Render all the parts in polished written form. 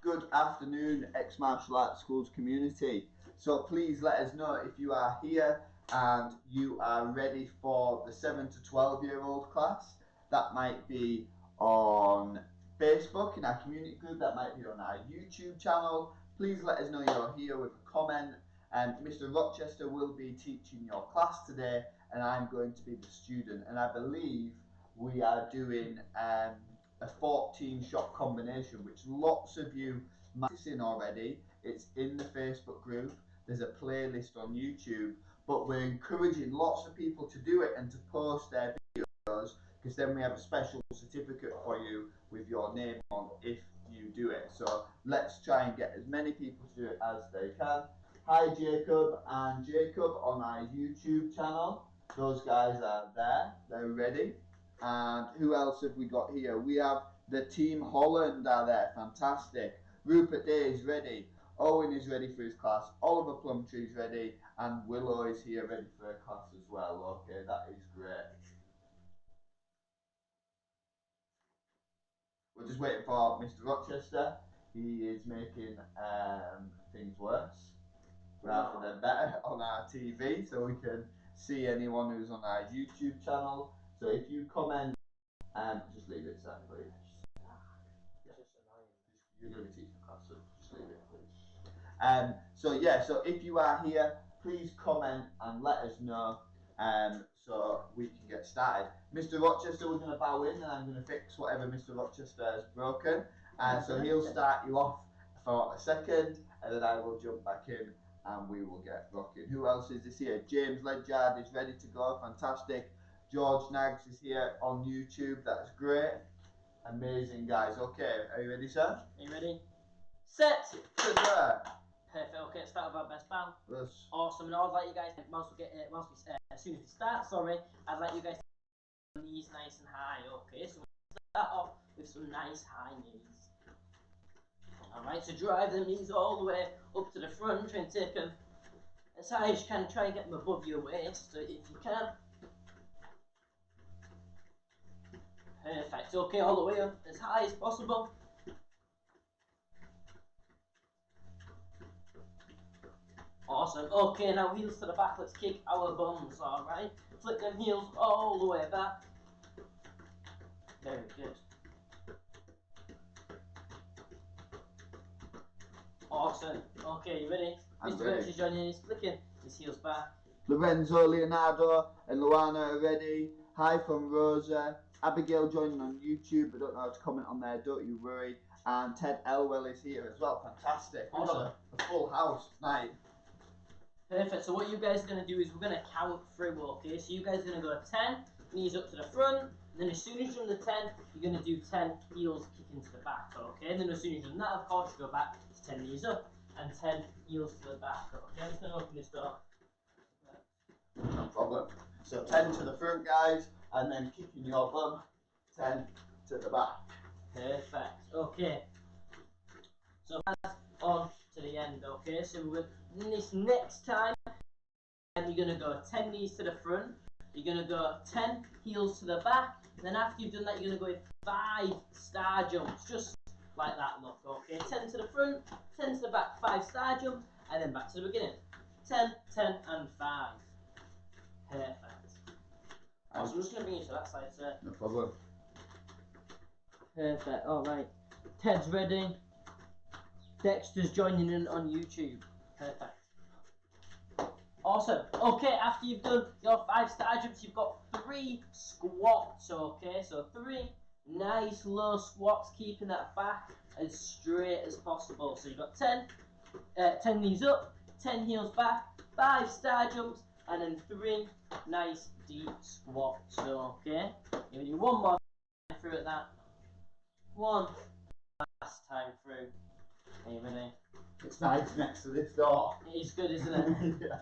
Good afternoon, ex-martial arts schools community. So please let us know if you are here and you are ready for the 7 to 12-year-old class. That might be on Facebook in our community group, that might be on our YouTube channel. Please let us know you're here with a comment. And Mr. Rochester will be teaching your class today, and I'm going to be the student. And I believe we are doing a 14-shot combination, which lots of you might have seen already. It's in the Facebook group. There's a playlist on YouTube, but we're encouraging lots of people to do it and to post their videos, because then we have a special certificate for you with your name on if you do it. So let's try and get as many people to do it as they can. Hi Jacob and Jacob on our YouTube channel. Those guys are there, they're ready. And who else have we got here? We have the Team Holland are there, fantastic. Rupert Day is ready. Owen is ready for his class. Oliver Plumtree is ready. And Willow is here ready for her class as well. Okay, that is great. We're just waiting for Mr. Rochester. He is making things worse rather than better on our TV, so we can see anyone who's on our YouTube channel. So if you comment, just leave it, Sam, please. You're going to be teaching class, so just leave it, please. So yeah, so if you are here, please comment and let us know, so we can get started. Mr. Rochester, we're going to bow in, and I'm going to fix whatever Mr. Rochester has broken. So he'll start you off for a second, and then I will jump back in and we will get rocking. Who else is this here? James Ledyard is ready to go, fantastic. George Nags is here on YouTube, that's great. Amazing, guys. Okay, are you ready, sir? Are you ready? Set! Sir. Perfect, okay, let's start with our best bow. Yes. Awesome, and I'd like you guys, as soon as we start, I'd like you guys to put knees nice and high, okay? So we'll start off with some nice high knees. Alright, so drive the knees all the way up to the front, try and take them as high as you can, try and get them above your waist, so if you can. Perfect, okay, all the way up as high as possible. Awesome, okay, now heels to the back, let's kick our bums, alright? Flick them heels all the way back. Very good. Awesome. Okay, you ready? Mr. Birch is joining in, he's flicking his heels back. Lorenzo, Leonardo and Luana are ready. Hi from Rosa. Abigail joining on YouTube. I don't know how to comment on there, don't you worry. And Ted Elwell is here as well. Fantastic. Awesome. We've got a full house tonight. Perfect. So what you guys are going to do is we're going to count through, okay? So you guys are going to go 10, knees up to the front. And then as soon as you're on the 10, you're going to do 10 heels kicking to the back, okay? And then as soon as you've done that, of course, you go back to 10 knees up and 10 heels to the back, okay? I'm just going to open this door. No problem. So 10 to the front, guys, and then kicking your bum, 10 to the back. Perfect. Okay. So that's on to the end, okay? So we're this next time, and you're going to go 10 knees to the front, you're going to go 10 heels to the back, and then after you've done that, you're going to go with 5 star jumps, just like that, look, okay? 10 to the front, 10 to the back, 5 star jumps, and then back to the beginning. 10, 10, and 5. Perfect. So I'm just going to bring you to that side, sir. No problem. Perfect, alright. Ted's ready. Dexter's joining in on YouTube. Perfect. Awesome. Okay, after you've done your 5 star jumps, you've got 3 squats, okay? So 3 nice low squats, keeping that back as straight as possible. So you've got 10 knees up, 10 heels back, 5 star jumps, and then 3 nice deep squats, okay? You're going to do one more time through at that. One last time through. Are you ready? It's nice next to this door. It is good, isn't it? Yeah.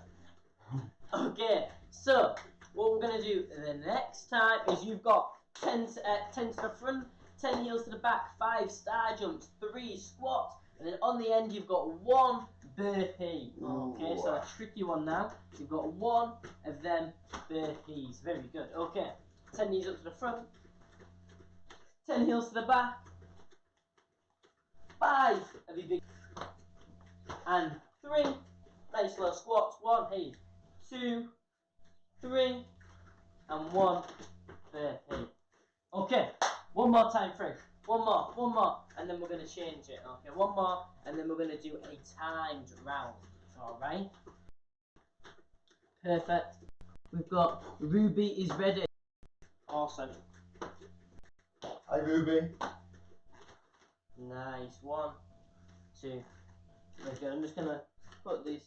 Okay, so what we're going to do the next time is you've got 10 to the front, 10 heels to the back, 5 star jumps, 3 squats, and then on the end you've got 1 burpee. Okay, so a tricky one now. You've got 1 of them burpees. Very good. Okay, 10 knees up to the front, 10 heels to the back, 5 of your big, and 3. Nice slow squats. 1, hey, 2, 3, and 1 burpee. Okay, one more time, Frank. One more, and then we're going to change it. Okay, one more, and then we're going to do a timed round. Alright? Perfect. We've got Ruby is ready. Awesome. Hi, Ruby. Nice. 1, 2. Very good. I'm just going to put this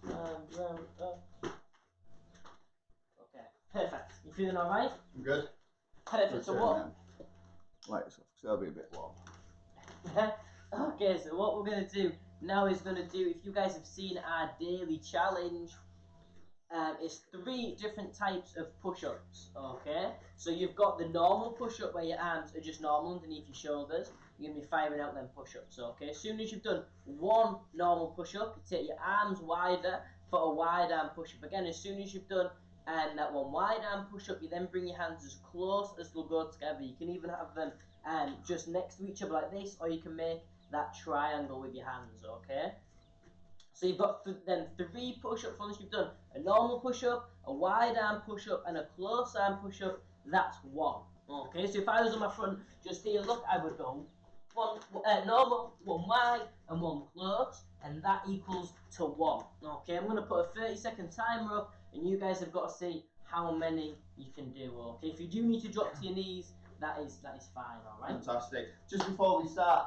timed round up. Okay, perfect. You feeling alright? I'm good. Perfect. So what? Lights off, because they'll be a bit warm. Okay, so what we're going to do now is going to do, if you guys have seen our daily challenge, it's 3 different types of push-ups, okay? So you've got the normal push-up where your arms are just normal underneath your shoulders. You're going to be firing out them push-ups, okay? As soon as you've done 1 normal push-up, you take your arms wider for a wide arm push-up. Again, as soon as you've done that 1 wide arm push-up, you then bring your hands as close as they'll go together. You can even have them just next to each other like this, or you can make that triangle with your hands, okay? So you've got then 3 push-ups once you've done a normal push-up, a wide arm push-up, and a close arm push-up. That's 1. Okay, so if I was on my front just here, look, I would go 1 normal, 1 wide, and 1 close, and that equals to 1. Okay, I'm going to put a 30-second timer up, and you guys have got to see how many you can do. Okay, if you do need to drop to your knees, that is fine. All right. Fantastic. Just before we start,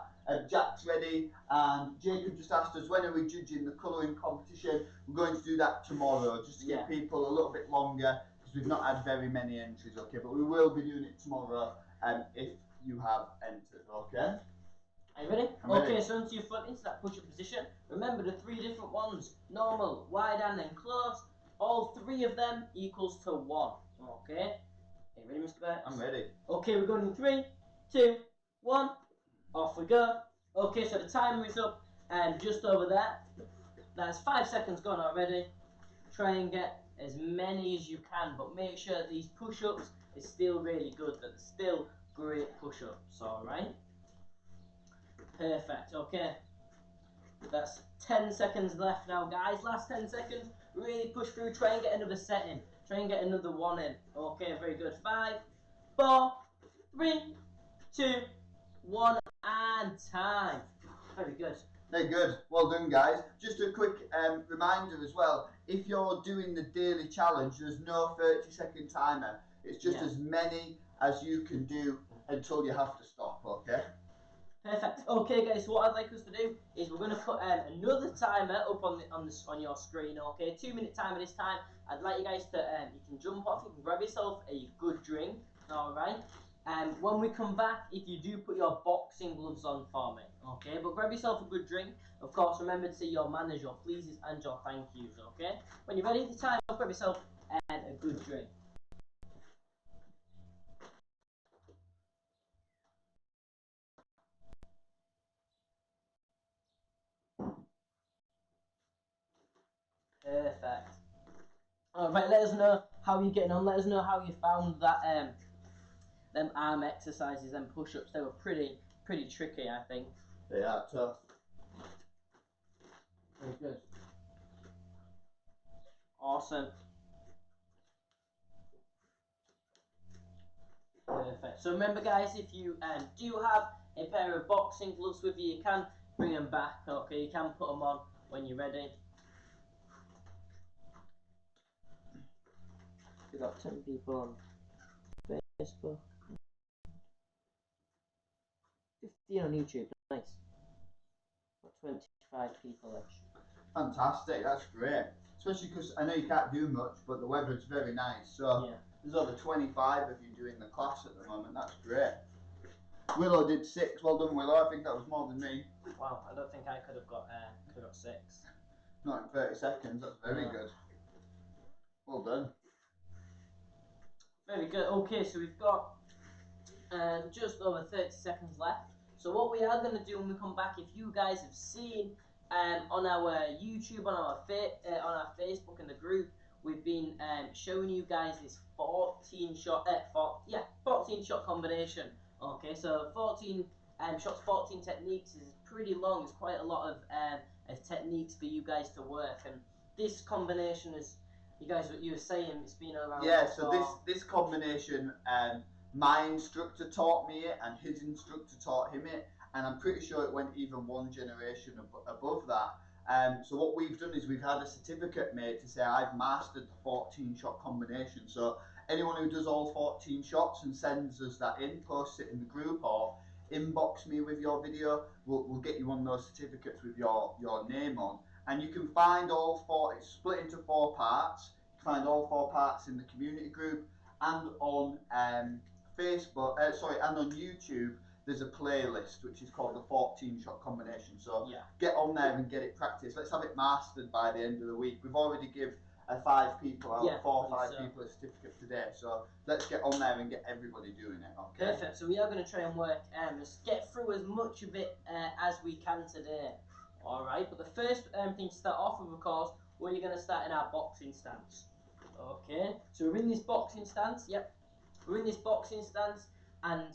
Jack's ready, and Jacob just asked us when are we judging the colouring competition. We're going to do that tomorrow, just to give people a little bit longer, because we've not had very many entries, okay? But we will be doing it tomorrow, if you have entered, okay? Are you ready? I'm ready. Okay, so onto your front into that push-up position. Remember the 3 different ones: normal, wide, and then close. All 3 of them equals to 1. Okay. Are you ready, Mr. Burks? I'm ready. Okay, we're going in 3, 2, 1. Off we go. Okay, so the timer is up, and just over there. That's 5 seconds gone already. Try and get as many as you can, but make sure that these push-ups is still really good, that they're still great push-ups, alright? Perfect, okay. That's 10 seconds left now, guys. Last 10 seconds. Really push through. Try and get another set in. Try and get another 1 in. Okay, very good. 5, 4, 3, 2, 1, and time. Very good. Very good. Well done, guys. Just a quick reminder as well. If you're doing the daily challenge, there's no 30-second timer. It's just as many as you can do until you have to stop, okay? Perfect. Okay, guys. So what I'd like us to do is we're going to put another timer up on your screen. Okay, 2-minute timer this time. I'd like you guys to you can jump off. You can grab yourself a good drink. All right. When we come back, if you do put your boxing gloves on for me, okay? But grab yourself a good drink. Of course, remember to say your manners, your pleases, and your thank yous. Okay. When you're ready at the time, grab yourself a good drink. Perfect. Alright, let us know how you're getting on. Let us know how you found that them arm exercises and push-ups. They were pretty tricky, I think. They are tough. Very good. Awesome. Perfect. So remember, guys, if you do have a pair of boxing gloves with you, you can bring them back. Okay, you can put them on when you're ready. We've got 10 people on Facebook. 15 on YouTube. Nice. Got 25 people-ish. Fantastic. That's great. Especially because I know you can't do much, but the weather's very nice. So there's over 25 of you doing the class at the moment. That's great. Willow did 6. Well done, Willow. I think that was more than me. Wow, I don't think I could have got 6. Not in 30 seconds. That's very good. Well done. Very good. Okay, so we've got just over 30 seconds left. So what we are going to do when we come back, if you guys have seen on our YouTube, on our Facebook and the group, we've been showing you guys this 14 shot combination. Okay, so 14 shots 14 techniques is pretty long. It's quite a lot of techniques for you guys to work, and this combination is, what you were saying, it's been around. Yeah, so this combination, my instructor taught me it, and his instructor taught him it, and I'm pretty sure it went even one generation above that. So what we've done is we've had a certificate made to say I've mastered the 14 shot combination. So anyone who does all 14 shots and sends us that in, posts it in the group or inbox me with your video, we'll get you on those certificates with your name on. And you can find all four, it's split into 4 parts. You can find all 4 parts in the community group and on Facebook, and on YouTube. There's a playlist which is called the 14 shot combination. So get on there and get it practiced. Let's have it mastered by the end of the week. We've already give 5 people out, 4 or 5 people a certificate today. So let's get on there and get everybody doing it. Okay. Perfect. So we are going to try and work, let's get through as much of it as we can today. All right. But the first thing to start off with, of course, we're going to start in our boxing stance. Okay. So we're in this boxing stance. Yep. We're in this boxing stance, and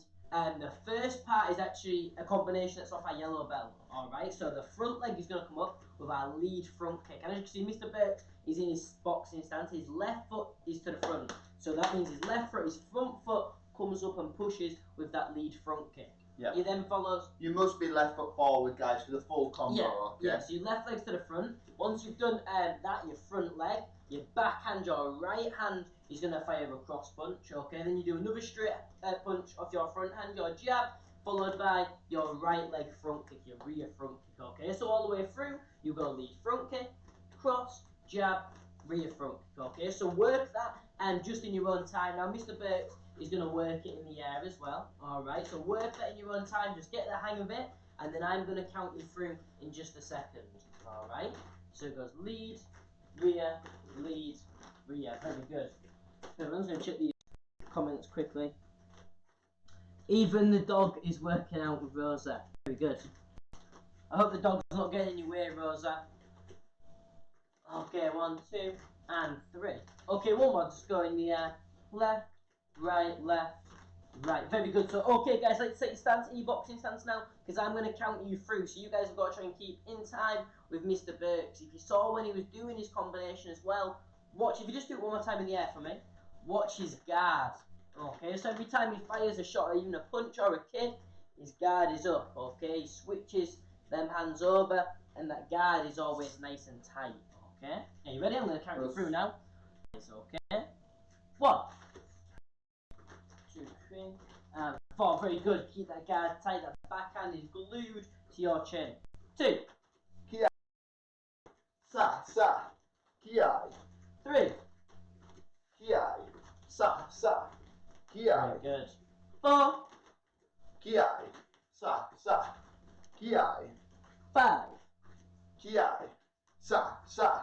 the first part is actually a combination that's off our yellow belt. Alright, so the front leg is going to come up with our lead front kick. And as you can see, Mr. Burks is in his boxing stance. His left foot is to the front. So that means his left foot, his front foot comes up and pushes with that lead front kick. Yep. He then follows. You must be left foot forward, guys, for the full combo. Okay? Yeah, so your left leg's to the front. Once you've done that, your front leg, your backhand, your right hand is going to fire a cross punch, okay? Then you do another straight punch off your front hand, your jab, followed by your right leg front kick, your rear front kick, okay? So all the way through, you go lead front kick, cross, jab, rear front kick, okay? So work that just in your own time. Now, Mr. Burks is going to work it in the air as well, alright? So work that in your own time, just get the hang of it, and then I'm going to count you through in just a second, alright? So it goes lead, rear, lead, rear. Very good. So I'm just going to check these comments quickly. Even the dog is working out with Rosa. Very good. I hope the dog's not getting in your way, Rosa. Okay, 1, 2, and 3. Okay, one more. Just go in the left, right, right. Very good. So, okay, guys, let's take your stance in your boxing stance now, because I'm going to count you through. So you guys have got to try and keep in time with Mr. Burks. If you saw when he was doing his combination as well, watch. If you just do it one more time in the air for me, watch his guard. Okay, so every time he fires a shot or even a punch or a kick, his guard is up. Okay, he switches them hands over, and that guard is always nice and tight. Okay, are you ready? I'm going to count you through now. It's okay. 1, 2, 3, and 4. Very good. Keep that guard tight. That backhand is glued to your chin. 2. Kia. Sa. Kia. 3. Kia. Sa. Kia. Very good. 4. Kia. Sa. Kia. 5. Kia. Sa.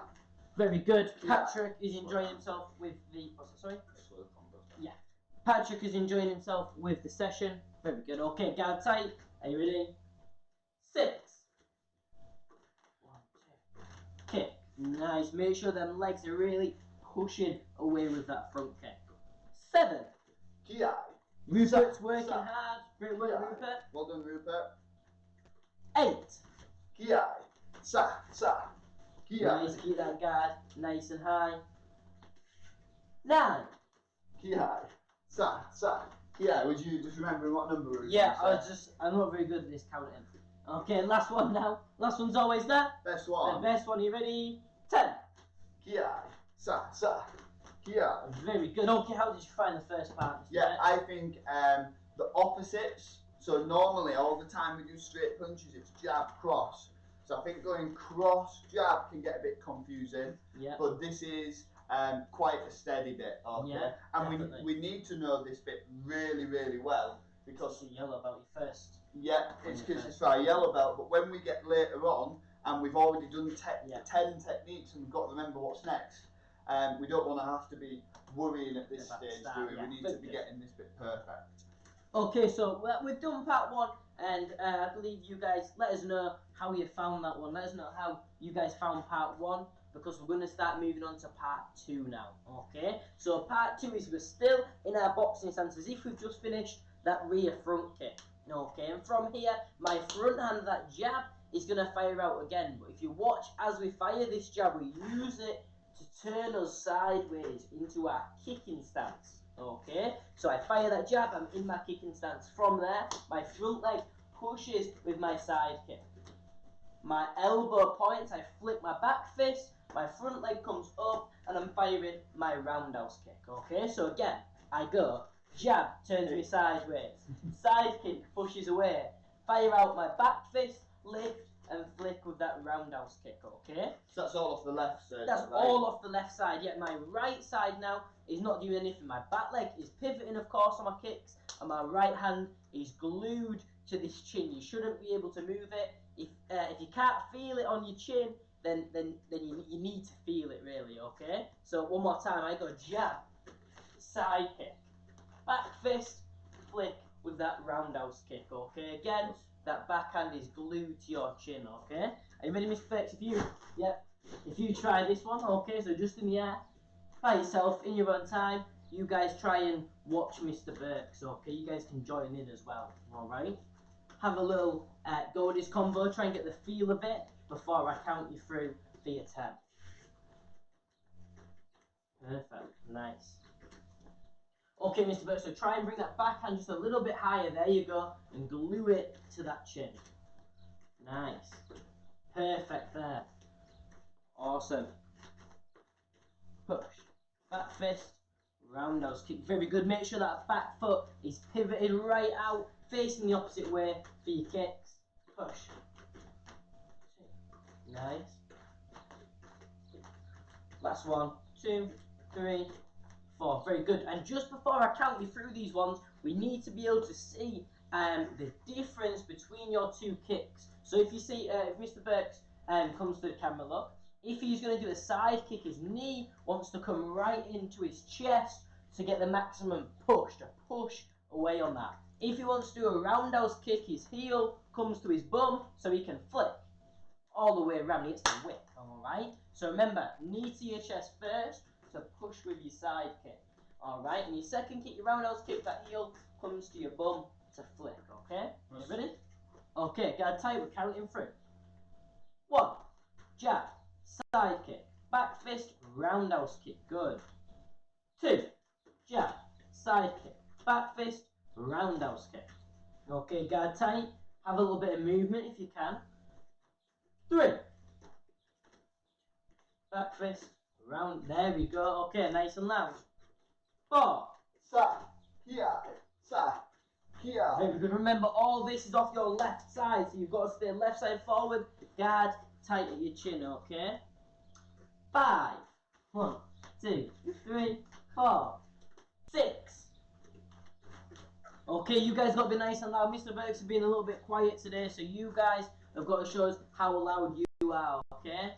Very good. Patrick is enjoying himself with the. Yeah. Patrick is enjoying himself with the session. Very good. Okay, guard tight. Are you ready? 6. 1, 2. Kick. Nice. Make sure them legs are really pushing away with that front kick. 7. Kia. Rupert's working hard. Great work, Rupert. Well done, Rupert. 8. Kia. Sa. Kia. Nice. Keep that guard nice and high. 9. Kia. Sa. Kia. Would you just remember what number it was? Yeah, I'm not very good at this counting. Okay, last one now. Last one's always there. Best one. The best one, you ready? 10. Kia. Sa. Kia. Very good. Okay, how did you find the first part? Yeah, I think the opposites. So normally all the time we do straight punches, it's jab, cross. So I think going cross, jab can get a bit confusing. Yeah. But this is quite a steady bit. Okay. Yeah, and we need to know this bit really, really well because the yellow belt first. yeah, it's because it's for our yellow belt. But when we get later on and we've already done 10 techniques and we've got to remember what's next, we don't want to have to be worrying at this stage, do we? We need to be getting this bit perfect. Okay, so we've done part 1, and I believe you guys let us know how you found that one. Let us know how you guys found part 1, because we're going to start moving on to part 2 now. Okay, so part 2 is we're still in our boxing stance as if we've just finished that rear front kick. Okay, and from here, my front hand, that jab, is going to fire out again. But if you watch as we fire this jab, we use it to turn us sideways into our kicking stance. Okay, so I fire that jab, I'm in my kicking stance. From there, my front leg pushes with my side kick. My elbow points, I flip my back fist, my front leg comes up, and I'm firing my roundhouse kick. Okay, so again, I go, jab, turns me sideways, side kick, pushes away, fire out my back fist, lift, and flick with that roundhouse kick, okay? So that's all off the left side. That's all off the left side, yet my right side now is not doing anything. My back leg is pivoting, of course, on my kicks, and my right hand is glued to this chin. You shouldn't be able to move it. If you can't feel it on your chin, then you need to feel it, really, okay? So one more time, I go jab, side kick, back fist, flick with that roundhouse kick, okay? Again, that backhand is glued to your chin, okay? Are you ready, Mr. Burks? If you try this one, okay, so just in the air, by yourself, in your own time, you guys try and watch Mr. Burks, okay? You guys can join in as well, alright? Have a little go with this combo, try and get the feel of it before I count you through for your 10. Perfect, nice. Okay, Mr. Burks, so try and bring that backhand just a little bit higher, there you go, and glue it to that chin. Nice. Perfect there. Awesome. Push. Back fist. Roundhouse kick. Very good. Make sure that back foot is pivoted right out, facing the opposite way for your kicks. Push. Nice. Last one. 2, 3, 4. Very good. And just before I count you through these ones, we need to be able to see the difference between your two kicks. So if you see, if Mr. Burks comes to the camera, look, if he's going to do a side kick, his knee wants to come right into his chest to get the maximum push, to push away on that. If he wants to do a roundhouse kick, his heel comes to his bum so he can flick all the way around. He gets the whip, alright? So remember, knee to your chest first to push with your side kick, alright? And your second kick, your roundhouse kick, that heel comes to your bum to flick, okay? You ready? Okay, gotta tight, we're counting through. 1, jab, side kick, back fist, roundhouse kick, good. 2, jab, side kick, back fist, roundhouse kick. Okay, guard tight, have a little bit of movement if you can. 3, back fist, round, there we go, okay, nice and loud. 4, sa, here, sa, here. Very good. Remember, all this is off your left side, so you've got to stay left side forward, guard tight at your chin, okay? 5, 1, 2, 3, 4, 6. Okay, you guys got to be nice and loud. Mr. Burks has been a little bit quiet today, so you guys have got to show us how loud you are, okay?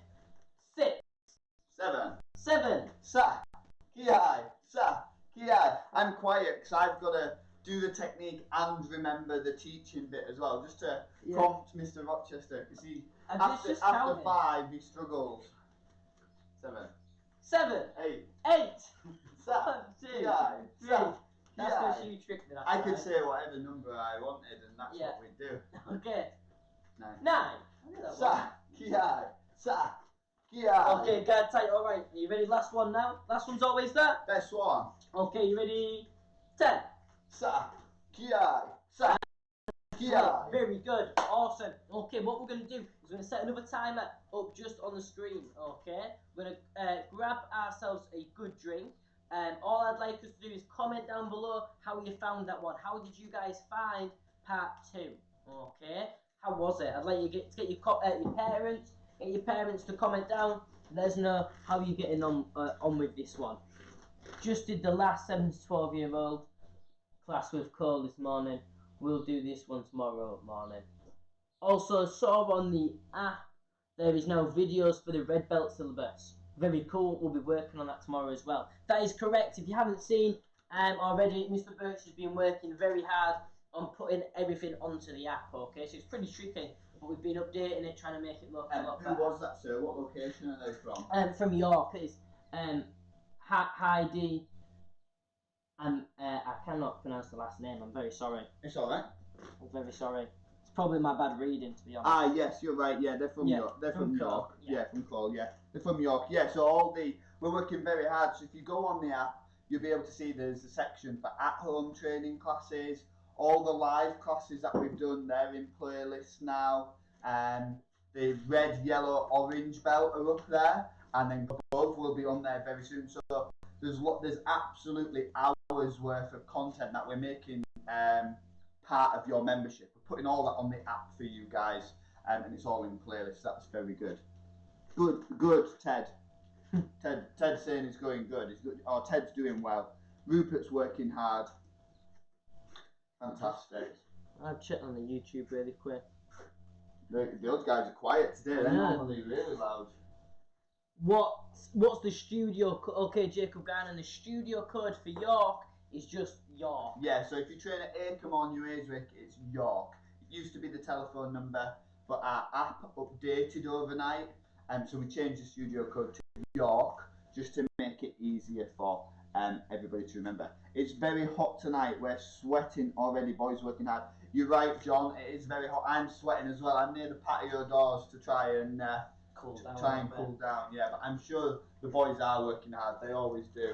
6, 7. Sa, here, sa, here. I'm quiet because I've got to do the technique and remember the teaching bit as well, just to prompt Mr. Rochester, because he after 5 he struggles. 7, 8. Sa, 1, 2, 3. sa, That's because you tricked me. I could say whatever number I wanted, and that's what we do. Okay. 9. Sa, here, sa, here. Okay, guard tight. All right. Are you ready? Last one now. Last one's always there. Best one. Okay, you ready? 10. Sa, here, sa, here. Very good. Awesome. Okay, what we're going to do is we're going to set another timer up just on the screen. Okay. We're going to grab ourselves a good drink. All I'd like us to do is comment down below how you found that one. How did you guys find part 2? Okay. How was it? I'd like you to get your parents to comment down. Let us know how you're getting on with this one. Just did the last 7 to 12 year old class with Cole this morning. We'll do this one tomorrow morning. Also, saw on the app there is now videos for the red belt syllabus. Very cool. We'll be working on that tomorrow as well. That is correct. If you haven't seen already, Mr. Burks has been working very hard on putting everything onto the app. Okay, so it's pretty tricky, but we've been updating it, trying to make it look a lot better. Who was that, sir? What location are they from? From York. It's Heidi. I cannot pronounce the last name. I'm very sorry. It's all right. I'm very sorry. It's probably my bad reading, to be honest. Ah, yes, you're right. Yeah, they're from Yeah, York. They're from from Crawl, York. yeah. Yeah, from Crawl. Yeah, they're from York. Yeah, so we're working very hard. So if you go on the app, you'll be able to see there's a section for at-home training classes. All the live classes that we've done, they're in playlists now. The red, yellow, orange belt are up there, and then above will be on there very soon. So there's absolutely hours worth of content that we're making part of your membership. We're putting all that on the app for you guys, and it's all in playlists. That's very good. Good, Ted. Ted's saying it's going good. It's good. Oh, Ted's doing well. Rupert's working hard. Fantastic. I've checked on the YouTube really quick. The other guys are quiet today. They're Yeah. normally really loud. What's the studio? Okay, Jacob Garner. The studio code for York is just York. Yeah. So if you train at Acomb or New Ayswick, it's York. It used to be the telephone number, but our app updated overnight, and so we changed the studio code to York just to make it easier for everybody to remember. It's very hot tonight. We're sweating already, boys. Working hard. You're right, John. It is very hot. I'm sweating as well. I'm near the patio doors to try and Cool down. cool down. Yeah, but I'm sure the boys are working hard. They always do.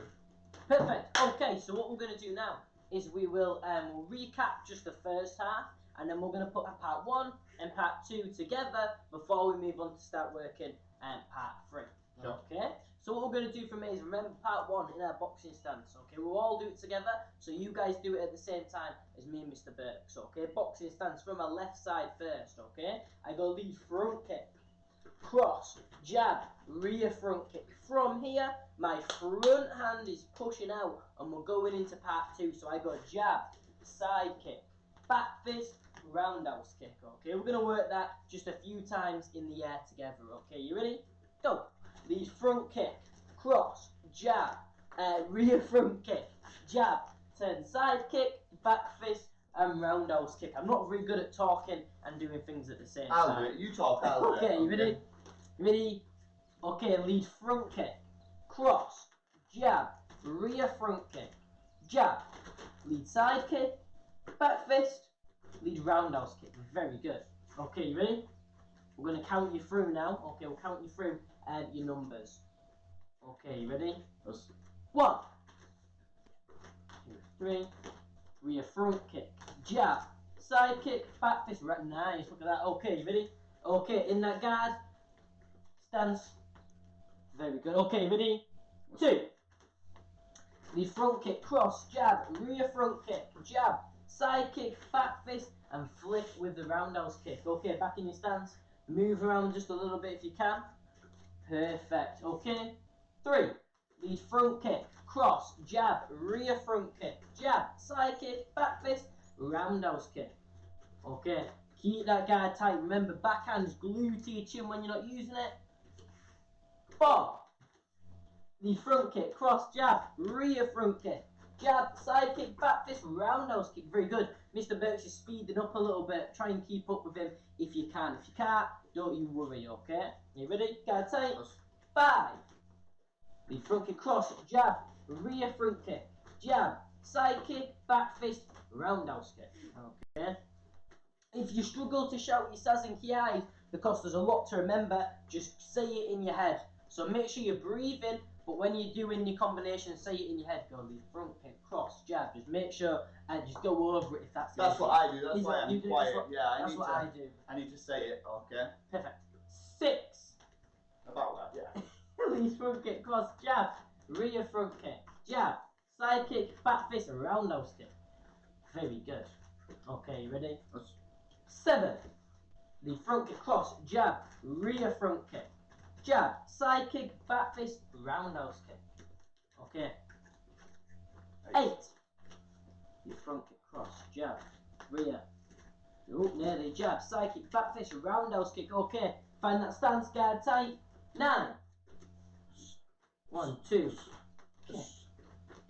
Perfect. Okay, so what we're going to do now is we will we'll recap just the first half, and then we're going to put part 1 and part 2 together before we move on to start working part 3. Sure. Okay. So what we're going to do for me is remember part 1 in our boxing stance. Okay, we'll all do it together. So you guys do it at the same time as me and Mr. Burks. Okay, boxing stance from our left side first. Okay, I go lead front kick, cross, jab, rear front kick. From here, my front hand is pushing out, and we're going into part 2. So I go jab, side kick, back fist, roundhouse kick. Okay, we're going to work that just a few times in the air together. Okay, you ready? Go. Lead front kick, cross, jab, rear front kick, jab, turn side kick, back fist, and roundhouse kick. I'm not very good at talking and doing things at the same time. I'll do it. You talk. I'll do it. Okay, you ready? Ready? Okay, lead front kick, cross, jab, rear front kick, jab, lead side kick, back fist, lead roundhouse kick. Very good. Okay, you ready? We're going to count you through now. Okay, we'll count you through your numbers. Okay, you ready? 1, 2, 3. Rear front kick, jab, side kick, back fist. Right, nice. Look at that. Okay, you ready? Okay, in that guard stance. Very good. Okay, ready? 2. Lead front kick, cross, jab, rear front kick, jab, side kick, back fist, and flip with the roundhouse kick. Okay, back in your stance. Move around just a little bit if you can. Perfect. Okay. 3. Lead front kick, cross, jab, rear front kick, jab, side kick, back fist, roundhouse kick. Okay. Keep that guard tight. Remember, backhand's glued to your chin when you're not using it. 4. Lead front kick, cross, jab, rear front kick, jab, side kick, back fist, roundhouse kick. Very good. Mr. Birch is speeding up a little bit. Try and keep up with him if you can. If you can't, don't you worry, okay? You ready? Guard tight. 5. Lead front kick, cross, jab, rear front kick, jab, side kick, back fist, roundhouse kick. Okay? If you struggle to shout your says and kiais because there's a lot to remember, just say it in your head. So make sure you're breathing, but when you're doing your combination, say it in your head. Go lead front kick, cross, jab. Just make sure and just go over it if that's. That's what I do. That's why I'm do, quiet. That's what I do. I need to say it. Okay. Perfect. 6. About that. Yeah. Lead front kick, cross, jab, rear front kick, jab, side kick, back fist, roundhouse kick. Very good. Okay, you ready? 7. Lead front kick, cross, jab, rear front kick, jab, side kick, back fist, roundhouse kick. Okay. 8. Lead front kick, cross, jab, rear. Oh, nearly jab, side kick, back fist, roundhouse kick. Okay. Find that stance, guard tight. 9. 1, 2. Okay.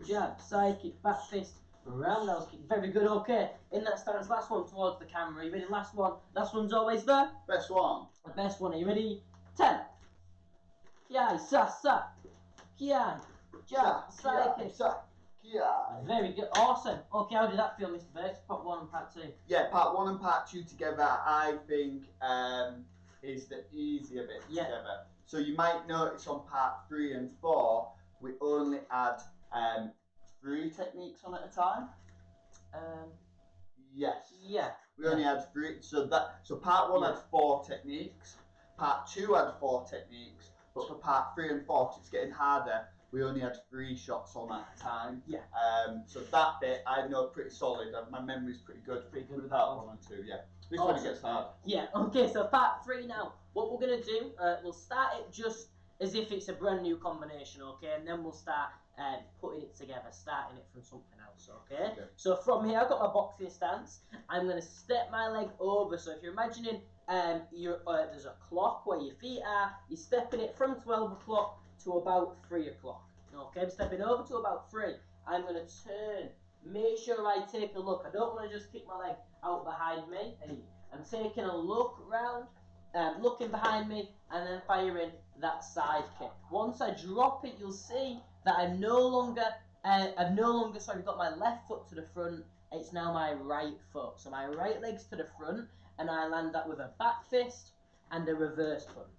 Jab, side kick, back fist, roundhouse kick. Very good. Okay. In that stance, last one towards the camera. You ready? Last one. Last one's always there. Best one. The best one. Are you ready? 10. Kiai, sa, sa. Kiai. Jab, side kick. Yeah. Very good. Awesome. Okay, how did that feel, Mr. Burks? Part 1 and part 2. Yeah, part 1 and part 2 together, I think, is the easier bit together. So you might notice on part 3 and 4, we only had 3 techniques on at a time. Yes. Yeah. We only had 3. So part 1 had 4 techniques. Part 2 had 4 techniques. But for part 3 and 4, 'cause it's getting harder, we only had 3 shots on at a time. Yeah. So that bit I know pretty solid. My memory's pretty good. Pretty good with with part that 1 and 2. Yeah. This one gets hard. Yeah. Okay. So part 3 now. What we're gonna do? We'll start it just as if it's a brand new combination. Okay, and then we'll start putting it together, starting it from something else. Okay. So from here, I've got my boxing stance. I'm gonna step my leg over. So if you're imagining there's a clock where your feet are, you're stepping it from 12 o'clock to about 3 o'clock. Okay, I'm stepping over to about 3. I'm going to turn. Make sure I take a look. I don't want to just kick my leg out behind me. I'm taking a look round, looking behind me, and then firing that side kick. Once I drop it, you'll see that I've no longer got my left foot to the front. It's now my right foot. So my right leg's to the front, and I land that with a back fist and a reverse punch.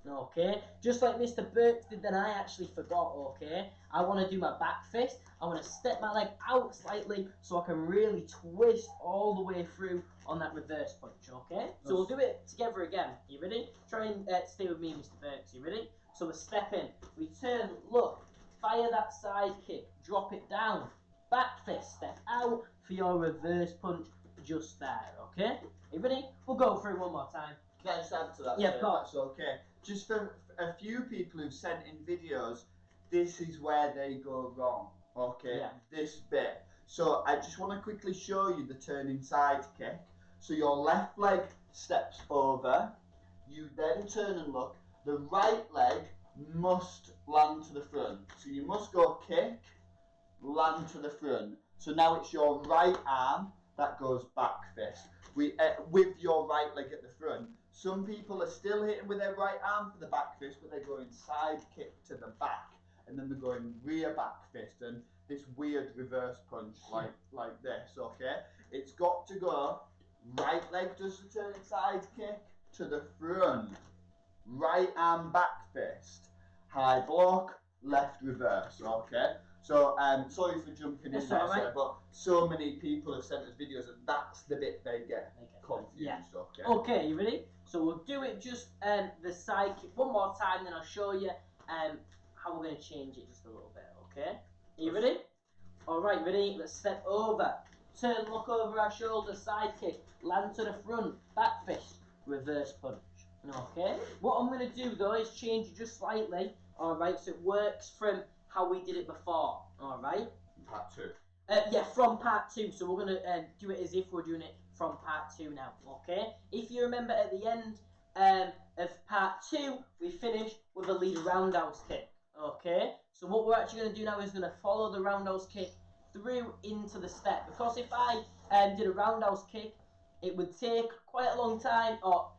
Okay, just like Mr. Burks did, then I actually forgot. Okay, I want to do my back fist. I want to step my leg out slightly so I can really twist all the way through on that reverse punch. Okay, so we'll do it together again. You ready? Try and stay with me, Mr. Burks. You ready? So we're stepping, we turn, look, fire that side kick, drop it down, back fist, step out for your reverse punch just there. Okay, you ready? We'll go through one more time. Can I just add to that? Yeah, of course. That's okay. Just for a few people who've sent in videos, this is where they go wrong. Okay, Yeah. This bit. So I just want to quickly show you the turning side kick. So your left leg steps over. You then turn and look. The right leg must land to the front. So you must go kick, land to the front. So now it's your right arm that goes back fist. With your right leg at the front. Some people are still hitting with their right arm for the back fist, but they're going side kick to the back, and then they're going rear back fist, and this weird reverse punch like this. Okay, it's got to go. Right leg does the turning side kick to the front. Right arm back fist. High block. Left reverse. Okay. So sorry for jumping in there, sir, but so many people have sent us videos, and that's the bit they get confused. Yeah. Okay. Okay, you ready? So we'll do it just the side kick one more time, then I'll show you how we're going to change it just a little bit. Okay. Are you ready? All right, ready? Let's step over, turn, look over our shoulder, side kick, land to the front, back fist, reverse punch. Okay. What I'm going to do though is change it just slightly. All right, so it works from how we did it before. All right. Part 2. Yeah, from part 2. So we're gonna do it as if we're doing it from part 2 now. Okay. If you remember at the end of part 2, we finished with a lead roundhouse kick. Okay. So what we're actually gonna do now is gonna follow the roundhouse kick through into the step. Because if I did a roundhouse kick, it would take quite a long time or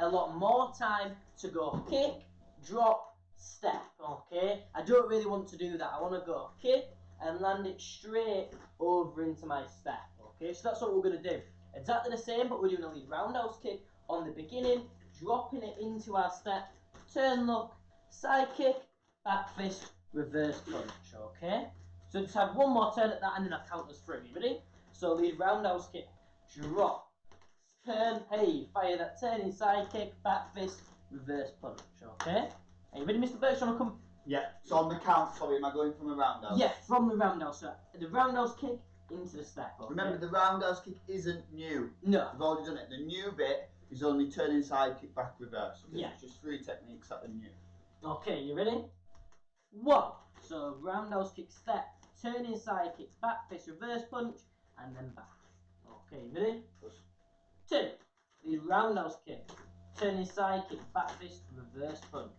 a lot more time to go kick, drop, step. Okay. I don't really want to do that. I want to go kick and land it straight over into my step. Okay, so that's what we're going to do. Exactly the same, but we're doing a lead roundhouse kick on the beginning, dropping it into our step, turn, look, side kick, back fist, reverse punch. Okay, so just have one more turn at that, and then I'll count us through. You ready? So lead roundhouse kick, drop, turn, hey, fire that turning side kick, back fist, reverse punch. Okay, are you ready, Mr. Burks? Want to come? Yeah. So on the count, sorry, am I going from a roundhouse? Yeah, from the roundhouse. So the roundhouse kick into the step. Okay? Remember, the roundhouse kick isn't new. No. We've already done it. The new bit is only turning side kick, back, reverse. Okay? Yeah. It's just 3 techniques that are new. Okay, you ready? 1. So roundhouse kick, step, turning side kicks, back fist, reverse punch, and then back. Okay, you ready? 2. The roundhouse kick, turning side kick, back fist, reverse punch.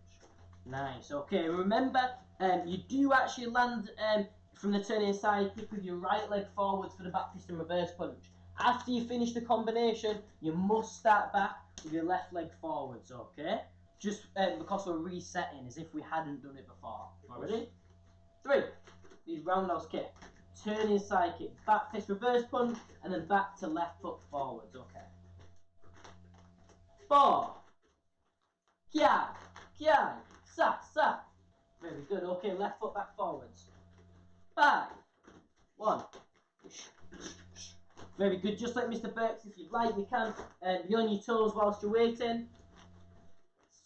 Nice. Okay, remember, you do actually land from the turning side kick with your right leg forwards for the back fist and reverse punch. After you finish the combination, you must start back with your left leg forwards. Okay, just because we're resetting as if we hadn't done it before. Ready? 3. The roundhouse kick, turning side kick, back fist reverse punch, and then back to left foot forwards. Okay. 4. Kiai, kiai, sa, sa. Very good. Okay, left foot back forwards. 5. 1. Very good. Just like Mr. Burks, if you'd like, you can be on your toes whilst you're waiting.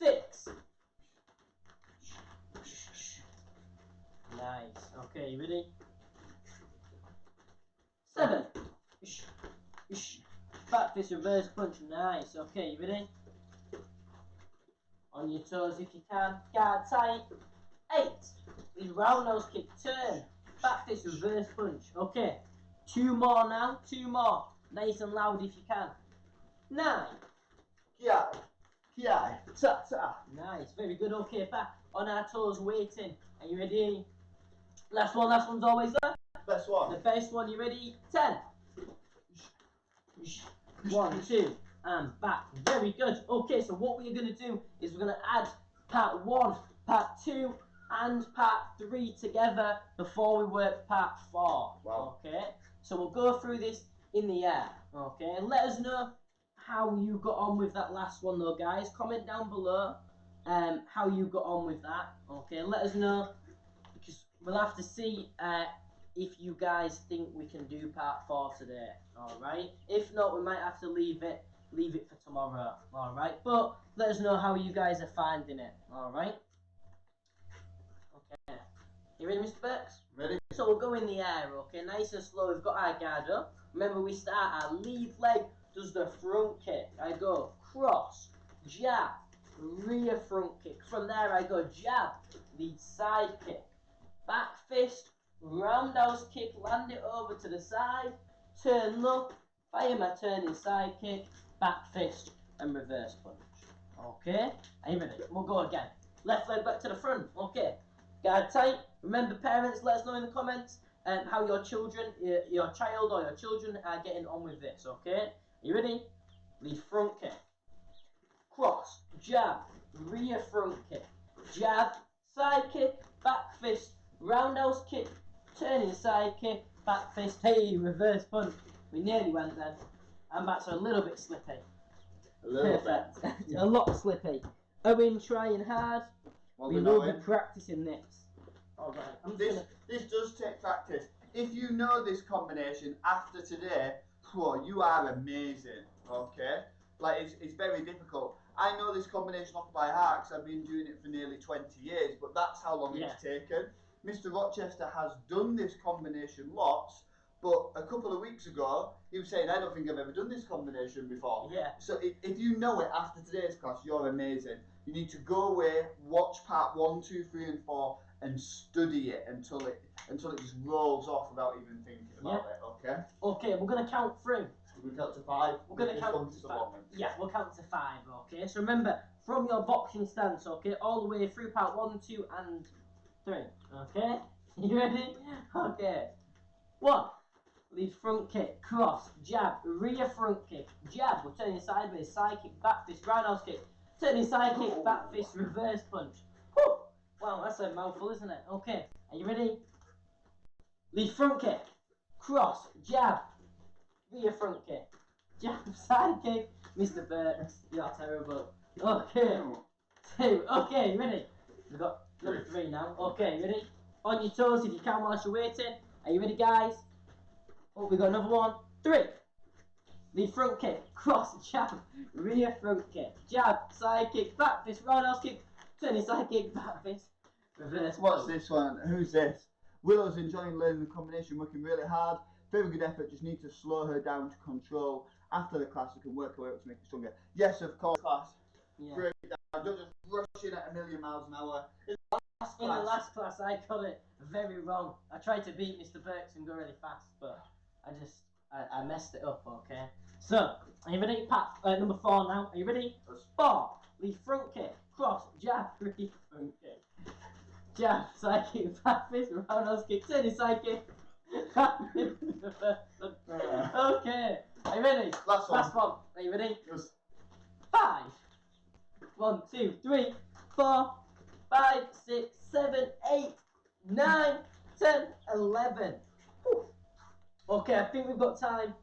6. Nice. Okay, you ready? 7. Back fist reverse punch. Nice. Okay, you ready? On your toes if you can. Guard tight. 8. Lead roundhouse kick. Turn. Back fist reverse punch. Okay. 2 more now. 2 more. Nice and loud if you can. 9. Kiai, kiai, ta ta. Nice. Very good. Okay, back on our toes waiting. Are you ready? Last one. Last one's always there. Best one. The best one. You ready? 10. 1, 2, and back. Very good. Okay, so what we're going to do is we're going to add part 1, part 2, and part 3 together before we work part 4. Wow. Okay, so we'll go through this in the air. Okay, and let us know how you got on with that last one though, guys. Comment down below how you got on with that. Okay, let us know, because we'll have to see if you guys think we can do part 4 today. Alright, if not, we might have to leave it for tomorrow. Alright, but let us know how you guys are finding it. Alright, okay, you ready, Mr. Burks? Ready? So we'll go in the air. Okay, nice and slow. We've got our guard up. Remember, we start, our lead leg does the front kick. I go cross, jab, rear front kick. From there I go jab, lead side kick, back fist, roundhouse kick, land it over to the side, turn low, fire my turning side kick, back fist, and reverse punch. Okay, are you ready? We'll go again. Left leg back to the front. Okay, guard tight. Remember, parents, let us know in the comments how your children, your child or your children are getting on with this. Okay, are you ready? Lead front kick, cross, jab, rear front kick, jab, side kick, back fist, roundhouse kick, turning side kick, back fist, hey, reverse punch. We nearly went then. And back to a little bit slippy. A little Perfect. bit. A lot slippy. Owen trying hard. Well, We we will know be it. practicing this. Alright, I'm just This gonna... this does take practice. If you know this combination after today, whoa, you are amazing. Okay, like it's very difficult. I know this combination off by heart 'cause I've been doing it for nearly 20 years, but that's how long Yeah. it's taken. Mr. Rochester has done this combination lots, but a couple of weeks ago he was saying, I don't think I've ever done this combination before. Yeah. So if you know it after today's class, you're amazing. You need to go away, watch part 1, 2, 3, and 4, and study it until it just rolls off without even thinking about it. Okay. Okay, we're gonna count through. We count to 5. We're gonna This count one's to the 5. long one. Yeah, we'll count to 5, okay? So remember, from your boxing stance, okay, all the way through part 1, 2, and 3, okay? You ready? Okay. 1. Lead front kick, cross, jab, rear front kick, jab, we're turning sideways, side kick, back fist, roundhouse kick, turning side kick, back fist, reverse punch. Whew. Wow, that's a mouthful, isn't it? Okay, are you ready? Lead front kick, cross, jab, rear front kick, jab, side kick. Mr. Burks, you're terrible. Okay, 2. Okay, you ready? We've got number 3 now. Okay, ready? On your toes if you can whilst you're waiting. Are you ready, guys? Oh, we got another one. 3. Lead front kick, cross, jab, rear front kick, jab, side kick, back fist, roundhouse kick, turning side kick, back fist, reverse. What's this one? Who's this? Willow's enjoying learning the combination, working really hard. Very good effort, just need to slow her down to control. After the class, we can work our way up to make it stronger. Yes, of course, class. Yeah. Break it down. Don't just rush in at 1,000,000 miles an hour. In the last class, I got it very wrong. I tried to beat Mr. Burks and go really fast, but I messed it up, okay? So, are you ready? Pat, number 4 now. Are you ready? 4. Lead front kick, cross, jab, rear front kick. Jab, side kick, back fist, roundhouse kick, turning side kick. Okay, are you ready? Last one. Last one. Are you ready? Yes. 5. 1, 2, 3, 4, 5, 6, 7, 8, 9, 10, 11. Whew. Okay, I think we've got time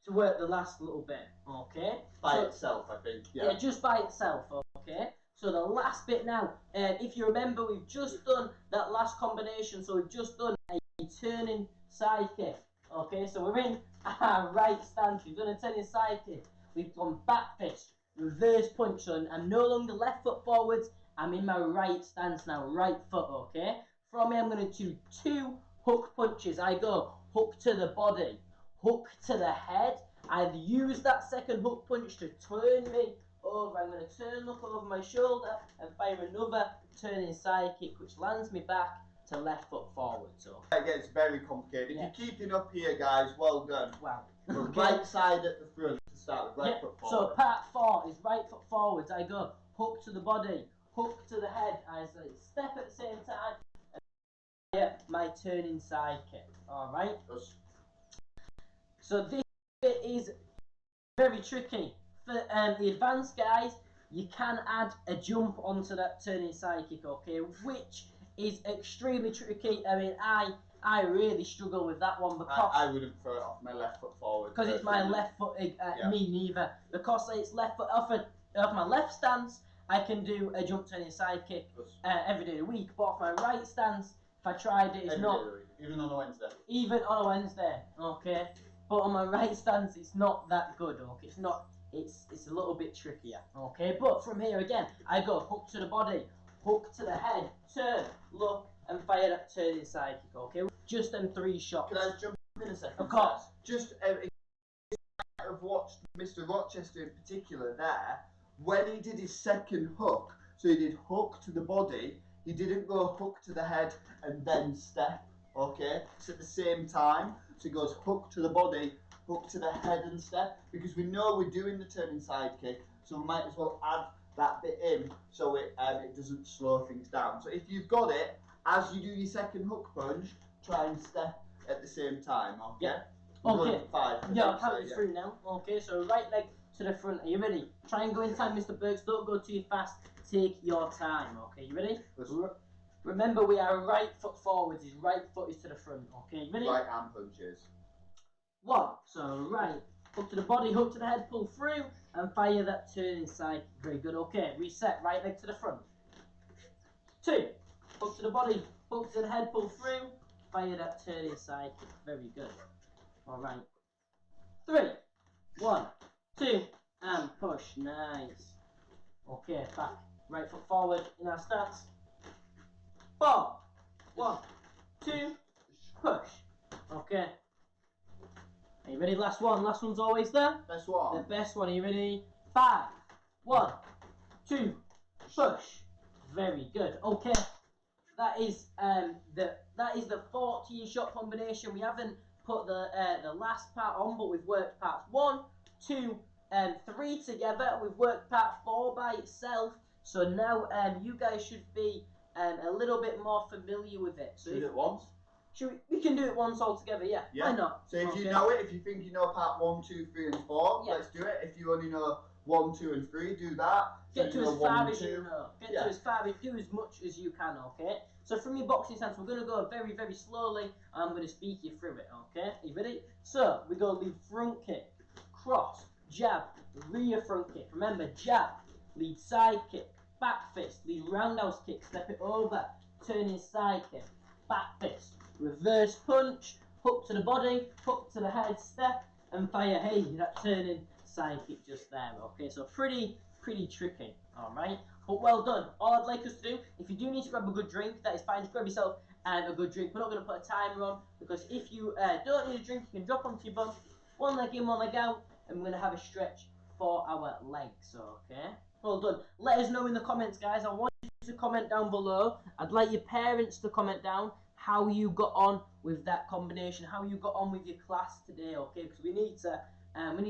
to work the last little bit. Okay. By itself, I think. Yeah, just by itself. Okay. So the last bit now, if you remember, we've just done that last combination. So we've just done a turning side kick. Okay, so we're in our right stance. We've done a turning side kick. We've done back fist, reverse punch. So I'm no longer left foot forwards. I'm in my right stance now, right foot. Okay. From here, I'm going to do 2 hook punches. I go hook to the body, hook to the head. I've used that second hook punch to turn me over. I'm going to turn, look over my shoulder and fire another turning side kick, which lands me back to left foot forward. So it gets very complicated. Yeah. If you're keeping up here, guys, well done. wow. The Okay. right side at the front to start with, right Yeah, foot so forward. part 4 is right foot forwards. I go hook to the body, hook to the head. I say step at the same time. Yeah, my turning side kick. All right. So this bit is very tricky. For the advanced guys, you can add a jump onto that turning side kick, okay, which is extremely tricky. I mean, I really struggle with that one because I wouldn't throw it off my left foot forward. it's my left foot. Yeah. Me neither. Because it's left foot off my left stance, I can do a jump turning side kick every day of the week. But off my right stance, if I tried it, it's not. Even on a Wednesday. Even on a Wednesday, okay. But on my right stance, it's not that good. Okay, it's not. It's a little bit trickier. Okay, but from here again, I go hook to the body, hook to the head, turn, look, and fire that turning side kick. Okay, just them 3 shots. Can I jump in a second? Of course. Just I've watched Mr. Rochester in particular there when he did his second hook. So he did hook to the body. He didn't go hook to the head and then step. Okay, it's at the same time. So he goes hook to the body, hook to the head and step, because we know we're doing the turning side kick, so we might as well add that bit in so it doesn't slow things down. So if you've got it, as you do your second hook punch, try and step at the same time. Okay. Yeah. We're Okay. going for 5. Yeah, I'll count you through now. Okay, so right leg to the front. Are you ready? Try and go in time, Mr. Burks. Don't go too fast. Take your time. Okay, you ready? Remember, we are right foot forwards. His right foot is to the front. Okay, you ready? Right hand punches. 1. So right, hook to the body, hook to the head, pull through, and fire that turning side. Very good. Okay, reset. Right leg to the front. 2. Hook to the body, hook to the head, pull through, fire that turning side. Very good. All right. 3. 1, 2, and push. Nice. Okay, back. Right foot forward in our stance. 4. 1, 2, push. Okay. Are you ready? Last one. Last one's always there. Best one. The best one. Are you ready? 5, 1, 2, push. Very good. Okay. That is the 14 shot combination. We haven't put the last part on, but we've worked parts 1, 2, and 3 together. We've worked part 4 by itself. So now you guys should be a little bit more familiar with it. So do it once. we can do it once all together, yeah. Why not? So if you know it, if you think you know part 1, 2, 3, and 4, Yeah. let's do it. If you only know 1, 2, and 3, do that. Get If to you as know far 1, as you 2. know. Get Yeah. to as far as do as much as you can, okay? So from your boxing stance, we're going to go very, very slowly. I'm going to speak you through it, okay? Are you ready? So we go lead front kick, cross, jab, rear front kick. Remember, jab, lead side kick, back fist, lead roundhouse kick, step it over, turning side kick, back fist, reverse punch, hook to the body, hook to the head, step, and fire. Hey, that turning side kick just there, okay? So pretty tricky, alright? But well done. All I'd like us to do, if you do need to grab a good drink, that is fine. Just grab yourself a good drink. We're not going to put a timer on, because if you don't need a drink, you can drop onto your bum, one leg in, one leg out, and we're going to have a stretch for our legs, okay? Well done. Let us know in the comments, guys. I want you to comment down below. I'd like your parents to comment down how you got on with that combination, how you got on with your class today, okay? Because we need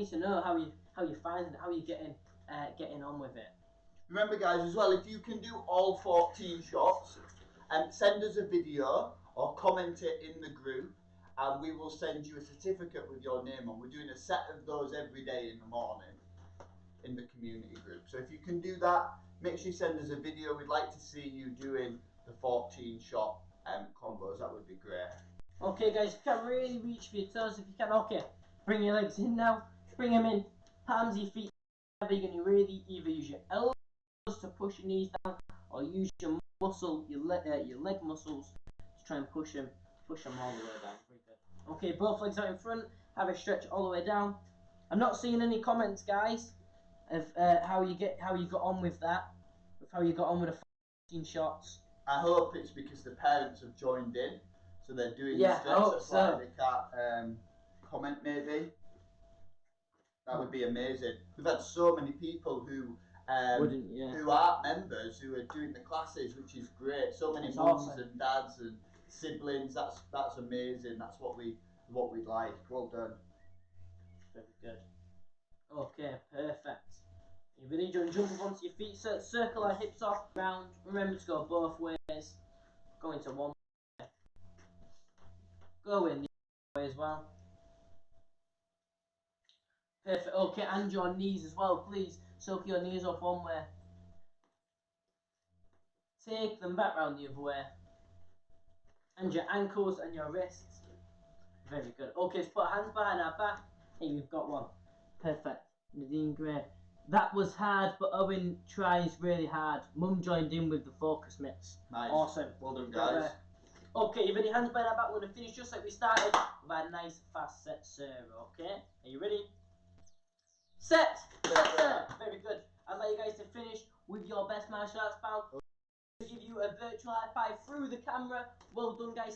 to know how you find it, how you're getting on with it. Remember, guys, as well, if you can do all 14 shots, send us a video or comment it in the group, and we will send you a certificate with your name on. We're doing a set of those every day in the morning in the community group. So if you can do that, make sure you send us a video. We'd like to see you doing the 14 shot combos. That would be great. Okay, guys, if you can really reach for your toes, if you can, okay. Bring your legs in now. Bring them in. Palms of your feet. You're going to really either use your elbows to push your knees down, or use your leg muscles to try and push them all the way down. Very good. Okay, both legs out in front. Have a stretch all the way down. I'm not seeing any comments, guys, of how you got on with that, of how you got on with the 14 shots. I hope it's because the parents have joined in, so they're doing Yeah, the stretch. I hope That's so. why they can't comment. Maybe that would be amazing. We've had so many people who who aren't members who are doing the classes, which is great. So many mums awesome. and dads and siblings. That's amazing. That's what we'd like. Well done. Very good. Okay, perfect. You ready? Do you want to jump up onto your feet? So circle our hips off, round. Remember to go both ways. Go into one way. Go in the other way as well. Perfect. Okay, and your knees as well, please. Soak your knees off one way. Take them back round the other way. And your ankles and your wrists. Very good. Okay, let's put our hands behind our back. Hey, we've got one. Perfect. Nadine Gray. That was hard, but Owen tries really hard. Mum joined in with the focus mix. Nice. Awesome. Well done, guys. Okay, you've got your hands behind our back. We're going to finish just like we started with our nice fast set serve. Okay? Are you ready? Set! Set serve! Very good. I'd like you guys to finish with your best martial arts bound. To give you a virtual high five through the camera. Well done, guys.